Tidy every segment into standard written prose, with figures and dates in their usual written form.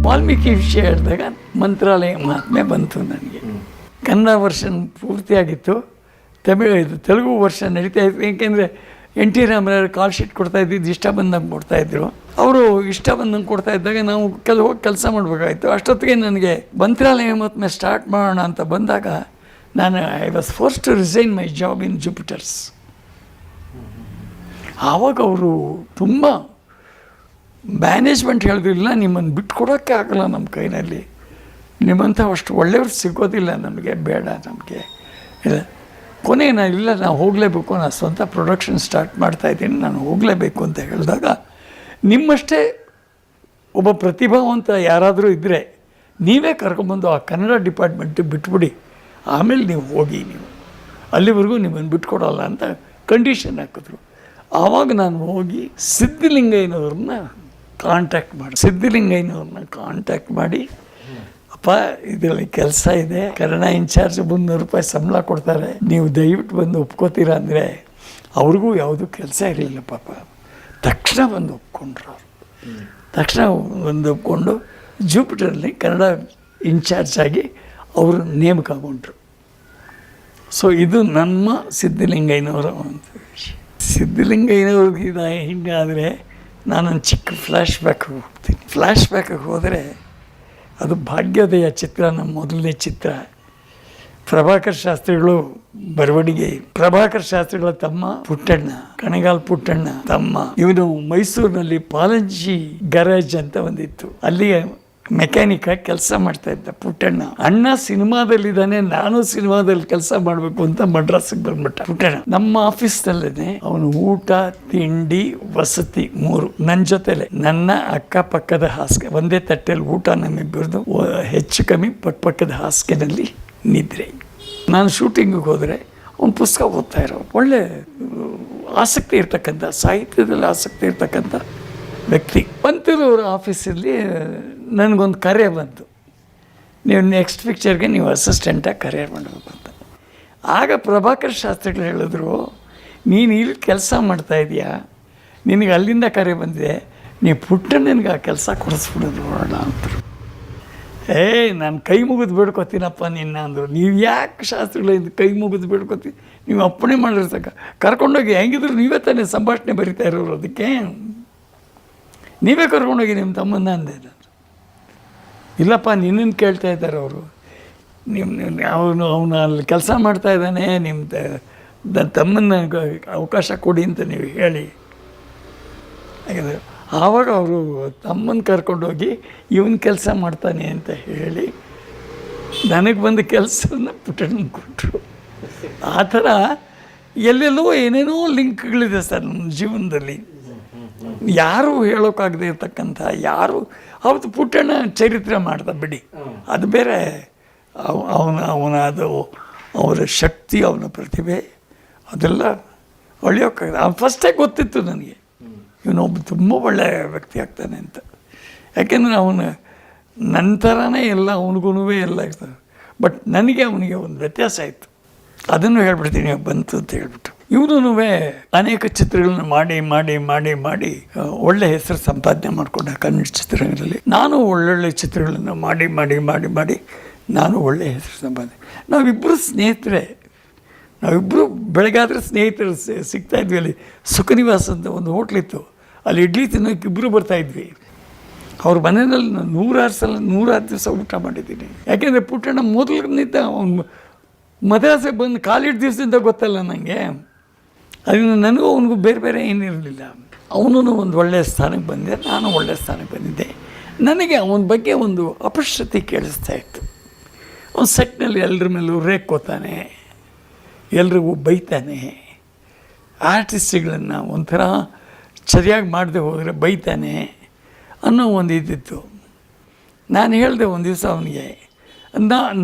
ವಾಲ್ಮೀಕಿ ವಿಷಯ ಹೇಳಿದಾಗ ಮಂತ್ರಾಲಯ ಮಹಾತ್ಮೆ ಬಂತು ನನಗೆ. ಕನ್ನಡ ವರ್ಷನ್ ಪೂರ್ತಿಯಾಗಿತ್ತು, ತೆಲುಗು ವರ್ಷ ನಡೀತಾ ಇತ್ತು. ಏಕೆಂದರೆ ಎನ್ ಟಿ ರಾಮರಾಯರು ಕಾಲ್ ಶೀಟ್ ಕೊಡ್ತಾಯಿದ್ದು ಇಷ್ಟ ಬಂದಂಗೆ ಕೊಡ್ತಾಯಿದ್ರು. ಅವರು ಇಷ್ಟ ಬಂದಂಗೆ ಕೊಡ್ತಾ ಇದ್ದಾಗ ನಾವು ಹೋಗಿ ಕೆಲಸ ಮಾಡಬೇಕಾಗಿತ್ತು. ಅಷ್ಟೊತ್ತಿಗೆ ನನಗೆ ಮಂತ್ರಾಲಯ ಮಹಾತ್ಮೆ ಸ್ಟಾರ್ಟ್ ಮಾಡೋಣ ಅಂತ ಬಂದಾಗ I was force to resign my job in Jupiters. ಆವಾಗ ಅವರು ತುಂಬ ಮ್ಯಾನೇಜ್ಮೆಂಟ್ ಹೇಳಿದ್ರಿಲ್ಲ, ನಿಮ್ಮನ್ನು ಬಿಟ್ಕೊಡೋಕ್ಕೆ ಆಗಲ್ಲ ನಮ್ಮ ಕೈನಲ್ಲಿ, ನಿಮ್ಮಂಥ ಅಷ್ಟು ಒಳ್ಳೆಯವ್ರು ಸಿಗೋದಿಲ್ಲ ನಮಗೆ, ಬೇಡ ನಮಗೆ ಇಲ್ಲ. ಕೊನೆಗೆ ನಾವು ಹೋಗಲೇಬೇಕು, ನಾನು ಸ್ವಂತ ಪ್ರೊಡಕ್ಷನ್ ಸ್ಟಾರ್ಟ್ ಮಾಡ್ತಾಯಿದ್ದೀನಿ, ನಾನು ಹೋಗಲೇಬೇಕು ಅಂತ ಹೇಳಿದಾಗ, ನಿಮ್ಮಷ್ಟೇ ಒಬ್ಬ ಪ್ರತಿಭಾವಂತ ಯಾರಾದರೂ ಇದ್ದರೆ ನೀವೇ ಕರ್ಕೊಂಬಂದು ಆ ಕನ್ನಡ ಡಿಪಾರ್ಟ್ಮೆಂಟಿಗೆ ಬಿಟ್ಬಿಡಿ, ಆಮೇಲೆ ನೀವು ಹೋಗಿ, ನೀವು ಅಲ್ಲಿವರೆಗೂ ನಿಮ್ಮನ್ನು ಬಿಟ್ಕೊಡೋಲ್ಲ ಅಂತ ಕಂಡೀಷನ್ ಹಾಕಿದ್ರು. ಆವಾಗ ನಾನು ಹೋಗಿ ಸಿದ್ಧಲಿಂಗಯ್ಯನವ್ರನ್ನ ಕಾಂಟ್ಯಾಕ್ಟ್ ಮಾಡಿ ಅಪ್ಪ ಇದರಲ್ಲಿ ಕೆಲಸ ಇದೆ, ಕನ್ನಡ ಇನ್ಚಾರ್ಜ್ 300 ರೂಪಾಯಿ ಸಂಬಳ ಕೊಡ್ತಾರೆ, ನೀವು ದಯವಿಟ್ಟು ಬಂದು ಒಪ್ಕೋತೀರಾ ಅಂದರೆ ಅವ್ರಿಗೂ ಯಾವುದೂ ಕೆಲಸ ಇರಲಿಲ್ಲ ಪಾಪ. ತಕ್ಷಣ ಬಂದು ಒಪ್ಕೊಂಡ್ರು ಅವರು. ತಕ್ಷಣ ಬಂದು ಒಪ್ಕೊಂಡು ಜೂಪಿಟರಲ್ಲಿ ಕನ್ನಡ ಇನ್ಚಾರ್ಜ್ ಆಗಿ ಅವರು ನೇಮಕ ಆಗೊಂಡ್ರು. ಸೊ ಇದು ನಮ್ಮ ಸಿದ್ಧಲಿಂಗಯ್ಯನವರ ಒಂದು ವಿಷಯ. ಸಿದ್ಧಲಿಂಗಯ್ಯನವ್ರಿಗೆ ಹಿಂಗಾದರೆ ನಾನೊಂದು ಚಿಕ್ಕ ಫ್ಲ್ಯಾಶ್ ಬ್ಯಾಕ್ ಹೋಗ್ತೀನಿ. ಫ್ಲ್ಯಾಶ್ ಬ್ಯಾಕಿಗೆ ಹೋದರೆ ಅದು ಭಾಗ್ಯೋದಯ ಚಿತ್ರ, ನಮ್ಮ ಮೊದಲನೇ ಚಿತ್ರ. ಪ್ರಭಾಕರ್ ಶಾಸ್ತ್ರಿಗಳು ಬರವಣಿಗೆ, ಪ್ರಭಾಕರ್ ಶಾಸ್ತ್ರಿಗಳ ತಮ್ಮ ಪುಟ್ಟಣ್ಣ, ಕಣಗಾಲ್ ಪುಟ್ಟಣ್ಣ ತಮ್ಮ. ಇವನು ಮೈಸೂರಿನಲ್ಲಿ ಪಾಲಂಜಿ ಗ್ಯಾರೇಜ್ ಅಂತ ಒಂದಿತ್ತು, ಅಲ್ಲಿ ಮೆಕ್ಯಾನಿಕ್ ಆಗಿ ಕೆಲಸ ಮಾಡ್ತಾ ಇದ್ದ ಪುಟ್ಟಣ್ಣ. ಅಣ್ಣ ಸಿನಿಮಾದಲ್ಲಿದ್ದಾನೆ, ನಾನು ಸಿನಿಮಾದಲ್ಲಿ ಕೆಲಸ ಮಾಡಬೇಕು ಅಂತ ಮಡ್ರಾಸಿಗೆ ಬಂದ್ಬಿಟ್ಟ ಪುಟ್ಟಣ್ಣ. ನಮ್ಮ ಆಫೀಸ್ನಲ್ಲೇ ಅವನು ಊಟ, ತಿಂಡಿ, ವಸತಿ 3 ನನ್ನ ಜೊತೆಲೆ. ನನ್ನ ಅಕ್ಕಪಕ್ಕದ ಹಾಸಿಗೆ, ಒಂದೇ ತಟ್ಟೆಯಲ್ಲಿ ಊಟ ನಮ್ಮಿಬ್ಬರದು, ಹೆಚ್ಚು ಕಮ್ಮಿ ಪಕ್ಕದ ಹಾಸಿಗೆನಲ್ಲಿ ನಿದ್ರೆ. ನಾನು ಶೂಟಿಂಗಿಗೆ ಹೋದರೆ ಅವನು ಪುಸ್ತಕ ಓದ್ತಾ ಇರೋ, ಒಳ್ಳೆ ಆಸಕ್ತಿ ಇರ್ತಕ್ಕಂಥ, ಸಾಹಿತ್ಯದಲ್ಲಿ ಆಸಕ್ತಿ ಇರ್ತಕ್ಕಂಥ ವ್ಯಕ್ತಿ. ಪಂತೂರವ್ರ ಆಫೀಸಲ್ಲಿ ನನಗೊಂದು ಕರೆ ಬಂತು, ನೀವು ನೆಕ್ಸ್ಟ್ ಪಿಕ್ಚರ್ಗೆ ನೀವು ಅಸಿಸ್ಟೆಂಟಾಗಿ ಕರಿಯರ್ ಮಾಡಬೇಕು ಅಂತ. ಆಗ ಪ್ರಭಾಕರ್ ಶಾಸ್ತ್ರಿಗಳು ಹೇಳಿದ್ರು, ನೀನು ಇಲ್ಲಿ ಕೆಲಸ ಮಾಡ್ತಾಯಿದ್ದೀಯಾ, ನಿನಗೆ ಅಲ್ಲಿಂದ ಕರೆ ಬಂದಿದೆ, ನೀವು ಪುಟ್ಟಣ್ಣನಿಗೆ ಆ ಕೆಲಸ ಕೊಡಿಸ್ಬಿಡೋದು ನೋಡೋಣ ಅಂತರು. ನಾನು ಕೈ ಮುಗಿದು ಬೇಡ್ಕೊತೀನಪ್ಪ ನಿನ್ನ ಅಂದರು. ನೀವು ಯಾಕೆ ಶಾಸ್ತ್ರಿಗಳಿಂದ ಕೈ ಮುಗಿದು ಬೇಡ್ಕೊತೀವಿ, ನೀವು ಅಪ್ಪಣೆ ಮಾಡಿರ್ತಕ್ಕ, ಕರ್ಕೊಂಡೋಗಿ ಹೆಂಗಿದ್ರು ನೀವೇ ತಾನೇ ಸಂಭಾಷಣೆ ಬರಿತಾ ಇರೋರು, ಅದಕ್ಕೆ ನೀವೇ ಕರ್ಕೊಂಡೋಗಿ ನಿಮ್ಮ ತಮ್ಮನ್ನ ಅಂದೆ ನಾನು. ಇಲ್ಲಪ್ಪ ನಿನ್ನನ್ನು ಕೇಳ್ತಾ ಇದ್ದಾರೆ ಅವರು, ಅವನು ಅಲ್ಲಿ ಕೆಲಸ ಮಾಡ್ತಾ ಇದ್ದಾನೆ, ನಿಮ್ಮ ತಮ್ಮನ್ನ ಅವಕಾಶ ಕೊಡಿ ಅಂತ ನೀವು ಹೇಳಿ. ಹಾಗಾದರೆ ಆವಾಗ ಅವರು ತಮ್ಮನ್ನು ಕರ್ಕೊಂಡೋಗಿ ಇವನು ಕೆಲಸ ಮಾಡ್ತಾನೆ ಅಂತ ಹೇಳಿ ನನಗೆ ಬಂದ ಕೆಲಸವನ್ನು ಪುಟ್ಟಣ್ಣನ ಕೊಟ್ಟರು. ಆ ಥರ ಎಲ್ಲೆಲ್ಲೋ ಏನೇನೋ ಲಿಂಕ್ಗಳಿದೆ ಸರ್ ನಮ್ಮ ಜೀವನದಲ್ಲಿ, ಯಾರೂ ಹೇಳೋಕ್ಕಾಗದೇ ಇರ್ತಕ್ಕಂಥ. ಅವತ್ತು ಪುಟ್ಟಣ್ಣ ಚರಿತ್ರೆ ಮಾಡ್ದ ಬಿಡಿ, ಅದು ಬೇರೆ. ಅದು ಅವರ ಶಕ್ತಿ, ಅವನ ಪ್ರತಿಭೆ, ಅದೆಲ್ಲ ಒಳ್ಳೆಯೋಕ್ಕಾಗದೆ. ಅವ್ನು ಫಸ್ಟೇ ಗೊತ್ತಿತ್ತು ನನಗೆ, ಇವನೊಬ್ಬ ತುಂಬ ಒಳ್ಳೆಯ ವ್ಯಕ್ತಿ ಆಗ್ತಾನೆ ಅಂತ. ಯಾಕೆಂದರೆ ಅವನು ನಂತರನೇ ಎಲ್ಲ, ಅವನಿಗೂ ಎಲ್ಲ ಇರ್ತದೆ. ಬಟ್ ನನಗೆ ಅವನಿಗೆ ಒಂದು ವ್ಯತ್ಯಾಸ ಆಯಿತು, ಅದನ್ನು ಹೇಳ್ಬಿಡ್ತೀನಿ ಬಂತು ಅಂತ ಹೇಳ್ಬಿಟ್ಟು. ಇವನು ಅನೇಕ ಚಿತ್ರಗಳನ್ನ ಮಾಡಿ ಒಳ್ಳೆ ಹೆಸರು ಸಂಪಾದನೆ ಮಾಡಿಕೊಂಡ ಕನ್ನಡ ಚಿತ್ರಗಳಲ್ಲಿ. ನಾನು ಒಳ್ಳೊಳ್ಳೆ ಚಿತ್ರಗಳನ್ನು ಮಾಡಿ ನಾನು ಒಳ್ಳೆಯ ಹೆಸರು ಸಂಪಾದನೆ. ನಾವಿಬ್ಬರು ಸ್ನೇಹಿತರೆ, ನಾವಿಬ್ಬರು ಬೆಳಗಾದ್ರೆ ಸ್ನೇಹಿತರು ಸಿಗ್ತಾಯಿದ್ವಿ. ಅಲ್ಲಿ ಸುಖನಿವಾಸ ಅಂತ ಒಂದು ಹೋಟ್ಲಿತ್ತು, ಅಲ್ಲಿ ಇಡ್ಲಿ ತಿನ್ನೋಕೆ ಇಬ್ಬರು ಬರ್ತಾಯಿದ್ವಿ. ಅವ್ರ ಮನೆಯಲ್ಲಿ 106 ದಿವಸ ಊಟ ಮಾಡಿದ್ದೀನಿ. ಯಾಕೆಂದರೆ ಪುಟ್ಟಣ್ಣ ಮೊದಲಿನಿಂದ ಅವನು ಮದ್ರಾಸಿಗೆ ಬಂದು ಕಾಲಿಟ್ಟು ದಿವಸದಿಂದ ಗೊತ್ತಲ್ಲ ನನಗೆ, ಅದನ್ನು ನನಗೂ ಅವನಿಗೂ ಬೇರೆ ಏನಿರಲಿಲ್ಲ. ಅವನು ಒಂದು ಒಳ್ಳೆಯ ಸ್ಥಾನಕ್ಕೆ ಬಂದೆ, ನಾನು ಒಳ್ಳೆಯ ಸ್ಥಾನಕ್ಕೆ ಬಂದಿದ್ದೆ. ನನಗೆ ಅವನ ಬಗ್ಗೆ ಒಂದು ಅಪಶ್ರುತಿ ಕೇಳಿಸ್ತಾ ಇತ್ತು. ಅವನು ಸೆಟ್ನಲ್ಲಿ ಎಲ್ಲರ ಮೇಲೂ ರೇಗ್ಕೋತಾನೆ, ಎಲ್ರಿಗೂ ಬೈತಾನೆ, ಆರ್ಟಿಸ್ಟ್ಗಳನ್ನು ಒಂಥರ ಸರಿಯಾಗಿ ಮಾಡದೆ ಹೋದರೆ ಬೈತಾನೆ ಅನ್ನೋ ಒಂದು ಇದ್ದಿತ್ತು. ನಾನು ಹೇಳಿದೆ ಒಂದು ದಿವಸ ಅವನಿಗೆ,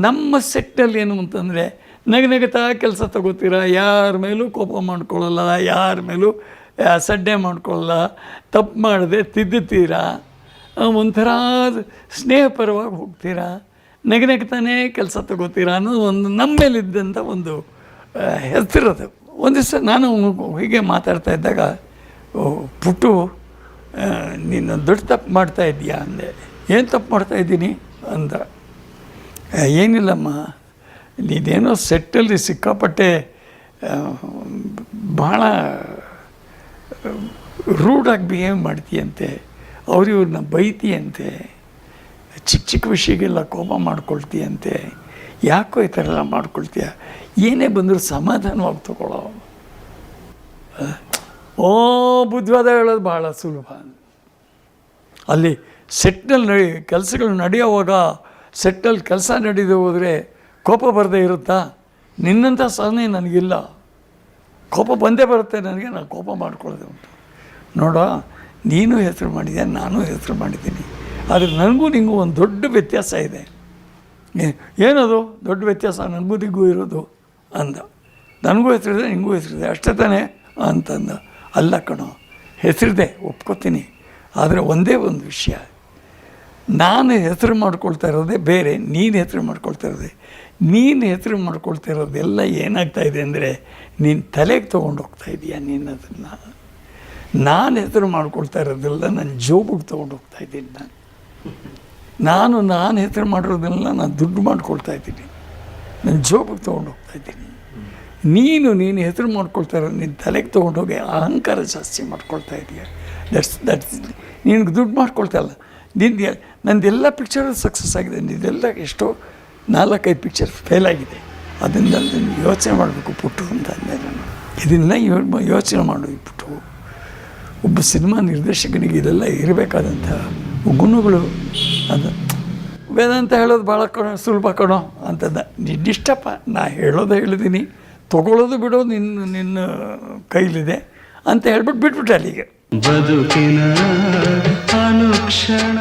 ನಮ್ಮ ಸೆಟ್ಟಲ್ಲಿ ಏನು ಅಂತಂದರೆ ನಗನಗತಾ ಕೆಲಸ ತಗೋತೀರ, ಯಾರ ಮೇಲೂ ಕೋಪ ಮಾಡ್ಕೊಳ್ಳಲ್ಲ, ಯಾರ ಮೇಲೂ ಸಡ್ಡೆ ಮಾಡ್ಕೊಳ್ಳಲ್ಲ, ತಪ್ಪು ಮಾಡದೆ ತಿದ್ದುತ್ತೀರಾ, ಒಂಥರ ಸ್ನೇಹಪರವಾಗಿ ಹೋಗ್ತೀರಾ, ನಗನಗ್ತಾನೇ ಕೆಲಸ ತಗೋತೀರಾ ಅನ್ನೋದು ಒಂದು ನಮ್ಮ ಮೇಲಿದ್ದಂಥ ಒಂದು ಹೆಸರದು. ಒಂದು ದಿವಸ ನಾನು ಹೀಗೆ ಮಾತಾಡ್ತಾ ಇದ್ದಾಗ, ಪುಟ್ಟು ನೀನು ದೊಡ್ಡ ತಪ್ಪು ಮಾಡ್ತಾ ಇದೀಯಾ ಅಂದೆ. ಏನು ತಪ್ಪು ಮಾಡ್ತಾಯಿದ್ದೀನಿ ಅಂದ. ಏನಿಲ್ಲಮ್ಮ, ನೀನೇನೋ ಸೆಟ್ಟಲ್ಲಿ ಸಿಕ್ಕಾಪಟ್ಟೆ ಭಾಳ ರೂಡಾಗಿ ಬಿಹೇವ್ ಮಾಡ್ತೀಯಂತೆ, ಇವ್ರನ್ನ ಬೈತೀಯಂತೆ, ಚಿಕ್ಕ ಚಿಕ್ಕ ವಿಷಯಕ್ಕೆಲ್ಲ ಕೋಪ ಮಾಡ್ಕೊಳ್ತೀಯಂತೆ, ಯಾಕೋ ಈ ಥರ ಎಲ್ಲ ಮಾಡ್ಕೊಳ್ತೀಯ, ಏನೇ ಬಂದರೂ ಸಮಾಧಾನವಾಗಿ ತಗೊಳ್ಳೋ. ಬುದ್ಧಿವಾದ ಹೇಳೋದು ಭಾಳ ಸುಲಭ. ಅಲ್ಲಿ ಸೆಟ್ನಲ್ಲಿ ಕೆಲಸಗಳು ನಡೆಯೋವಾಗ ಸೆಟ್ಟಲ್ಲಿ ಕೆಲಸ ನಡೀದೆ ಹೋದರೆ ಕೋಪ ಬರದೇ ಇರುತ್ತಾ? ನಿನ್ನಂಥ ಸಾಧನೆ ನನಗಿಲ್ಲ. ಕೋಪ ಬಂದೇ ಬರುತ್ತೆ ನನಗೆ, ನಾನು ಕೋಪ ಮಾಡ್ಕೊಳ್ಳೋದು ಉಂಟು. ನೋಡೋ, ನೀನು ಹೆಸರು ಮಾಡಿದ್ಯಾ, ನಾನು ಹೆಸರು ಮಾಡಿದ್ದೀನಿ, ಆದರೆ ನನಗೂ ನಿಮಗೂ ಒಂದು ದೊಡ್ಡ ವ್ಯತ್ಯಾಸ ಇದೆ. ಏನದು ದೊಡ್ಡ ವ್ಯತ್ಯಾಸ? ನನಗೂ ನಿಮಗೂ ಇರೋದು ಅಂದ. ನನಗೂ ಹೆಸರಿದೆ, ನಿಮಗೂ ಹೆಸರಿದೆ, ಅಷ್ಟೇ ತಾನೇ ಅಂತಂದ. ಅಲ್ಲ ಕಣೋ, ಹೆಸರಿದೆ, ಒಪ್ಕೋತೀನಿ, ಆದರೆ ಒಂದೇ ಒಂದು ವಿಷಯ, ನಾನು ಹೆಸರು ಮಾಡ್ಕೊಳ್ತಾ ಇರೋದೇ ಬೇರೆ, ನೀನು ಹೆಸರು ಮಾಡ್ಕೊಳ್ತಾ ಇರೋದೆ. ನೀನು ಹೆಸರು ಮಾಡ್ಕೊಳ್ತಾ ಇರೋದೆಲ್ಲ ಏನಾಗ್ತಾಯಿದೆ ಅಂದರೆ ನೀನು ತಲೆಗೆ ತೊಗೊಂಡು ಹೋಗ್ತಾ ಇದೀಯ. ನೀನು ಅದನ್ನು, ನಾನು ಹೆಸರು ಮಾಡ್ಕೊಳ್ತಾ ಇರೋದೆಲ್ಲ ನನ್ನ ಜೋಬಿಗೆ ತೊಗೊಂಡು ಹೋಗ್ತಾ ಇದ್ದೀನಿ. ನಾನು ಹೆಸರು ಮಾಡಿರೋದೆಲ್ಲ ನಾನು ದುಡ್ಡು ಮಾಡ್ಕೊಳ್ತಾ ಇದ್ದೀನಿ, ನನ್ನ ಜೋಬಿಗೆ ತೊಗೊಂಡು ಹೋಗ್ತಾ ಇದ್ದೀನಿ. ನೀನು ಹೆಸರು ಮಾಡ್ಕೊಳ್ತಾ ಇರೋದು ನಿನ್ನ ತಲೆಗೆ ತೊಗೊಂಡೋಗಿ ಅಹಂಕಾರ ಜಾಸ್ತಿ ಮಾಡ್ಕೊಳ್ತಾ ಇದೆಯಾ. ದಟ್ಸ್ ನಿನಗೆ ದುಡ್ಡು ಮಾಡ್ಕೊಳ್ತಾ ಇಲ್ಲ. ನಂದೆಲ್ಲ ಪಿಕ್ಚರು ಸಕ್ಸಸ್ ಆಗಿದೆ, ನಿಂದೆಲ್ಲ ಎಷ್ಟೋ 4-5 ಪಿಕ್ಚರ್ ಫೇಲ್ ಆಗಿದೆ. ಅದನ್ನು ಯೋಚನೆ ಮಾಡಬೇಕು ಪುಟ್ಟು ಅಂತ ಅಂದೆ ನಾನು. ಇದನ್ನ ಯೋಚನೆ ಮಾಡು ಪುಟ್ಟು. ಒಬ್ಬ ಸಿನಿಮಾ ನಿರ್ದೇಶಕನಿಗೆ ಇದೆಲ್ಲ ಇರಬೇಕಾದಂಥ ಗುಣಗಳು. ಅದು ವೇದಾಂತ ಹೇಳೋದು ಭಾಳ ಸುಲಭ ಕಣೋ ಅಂತಂದ. ನಿನ್ನಿಷ್ಟಪ್ಪ, ನಾ ಹೇಳೋದು ಹೇಳಿದ್ದೀನಿ, ತೊಗೊಳ್ಳೋದು ಬಿಡೋದು ನಿನ್ನ ಕೈಲಿದೆ ಅಂತ ಹೇಳ್ಬಿಟ್ಟು ಬಿಟ್ಬಿಟ್ಟೆ ಅಲ್ಲಿಗೆ. ಬದುಕಿನ ಅನುಕ್ಷಣ